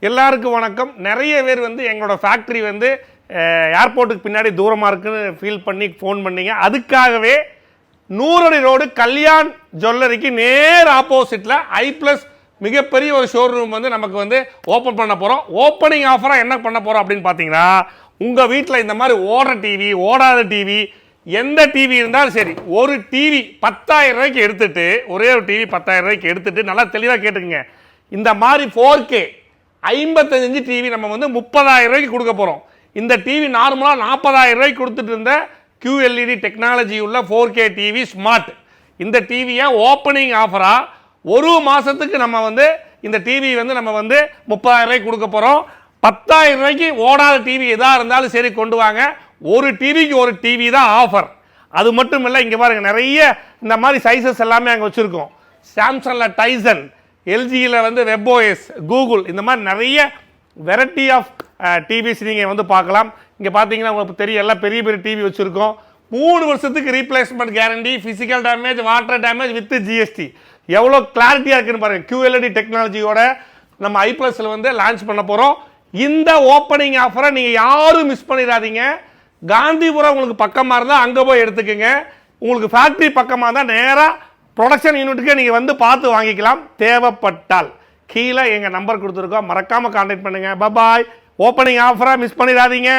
எல்லாருக்கும் வணக்கம். நிறைய பேர் வந்து எங்களோட ஃபேக்ட்ரி வந்து ஏர்போர்ட்டுக்கு பின்னாடி தூரமாக இருக்குன்னு ஃபீல் பண்ணி ஃபோன் பண்ணீங்க. அதுக்காகவே 100 அடி ரோடு கல்யாண் ஜுவல்லரிக்கு நேர் ஆப்போசிட்டில் ஐ+, மிகப்பெரிய ஒரு ஷோரூம் வந்து நமக்கு வந்து ஓப்பன் பண்ண போகிறோம். ஓப்பனிங் ஆஃபராக என்ன பண்ண போகிறோம் அப்படின்னு பார்த்தீங்கன்னா, உங்கள் வீட்டில் இந்த மாதிரி ஓடுற டிவி, ஓடாத டிவி, எந்த டிவி இருந்தாலும் சரி, ஒரு டிவி 10,000 ரூபாய்க்கு எடுத்துட்டு, ஒரே ஒரு டிவி 10,000 ரூபாய்க்கு எடுத்துட்டு, நல்லா தெளிவாக கேட்டுக்குங்க. இந்த மாதிரி 4K 55 டிவி நம்ம வந்து 30,000 ரூபாய்க்கு கொடுக்க போகிறோம். இந்த டிவி நார்மலாக 40,000 ரூபாய்க்கு கொடுத்துட்டு இருந்த QLED டெக்னாலஜி உள்ள 4K டிவி ஸ்மார்ட். இந்த டிவியை ஓப்பனிங் ஆஃபராக ஒரு மாதத்துக்கு நம்ம வந்து இந்த டிவி வந்து நம்ம வந்து 30,000 ரூபாய்க்கு கொடுக்க போகிறோம். 10,000 ரூபாய்க்கு ஓடாத டிவி எதாக இருந்தாலும் சரி கொண்டு வாங்க. ஒரு டிவிக்கு ஒரு டிவி தான் ஆஃபர். அது மட்டும் இல்லை, இங்கே பாருங்கள், நிறைய இந்த மாதிரி சைஸஸ் எல்லாமே அங்கே வச்சுருக்கோம். சாம்சங்கில் டைசன், எல்ஜியில் வந்து WebOS, கூகுள், இந்த மாதிரி நிறைய வெரைட்டி ஆஃப் டிவிஸ் நீங்கள் வந்து பார்க்கலாம். இங்கே பார்த்தீங்கன்னா உங்களுக்கு தெரியும், எல்லாம் பெரிய பெரிய டிவி வச்சுருக்கோம். 3 வருஷத்துக்கு replacement guarantee, physical damage, water damage with GST. எவ்வளோ கிளாரிட்டியாக இருக்குன்னு பாருங்கள். QLED டெக்னாலஜியோட நம்ம ஐ+ல வந்து லான்ச் பண்ண போகிறோம். இந்த ஓப்பனிங் ஆஃபரை நீங்கள் யாரும் மிஸ் பண்ணிடாதீங்க. காந்திபுரம் உங்களுக்கு பக்கமாக இருந்தால் அங்கே போய் எடுத்துக்கோங்க. உங்களுக்கு ஃபேக்ட்ரி பக்கமாக இருந்தால் நேராக ப்ரொடக்ஷன் யூனிட்டுக்கு நீங்கள் வந்து பார்த்து வாங்கிக்கலாம். தேவைப்பட்டால் கீழே எங்கள் நம்பர் கொடுத்துருக்கோம், மறக்காமல் கான்டாக்ட் பண்ணுங்கள். பபாய். ஓப்பனிங் ஆஃபராக மிஸ் பண்ணிடாதீங்க.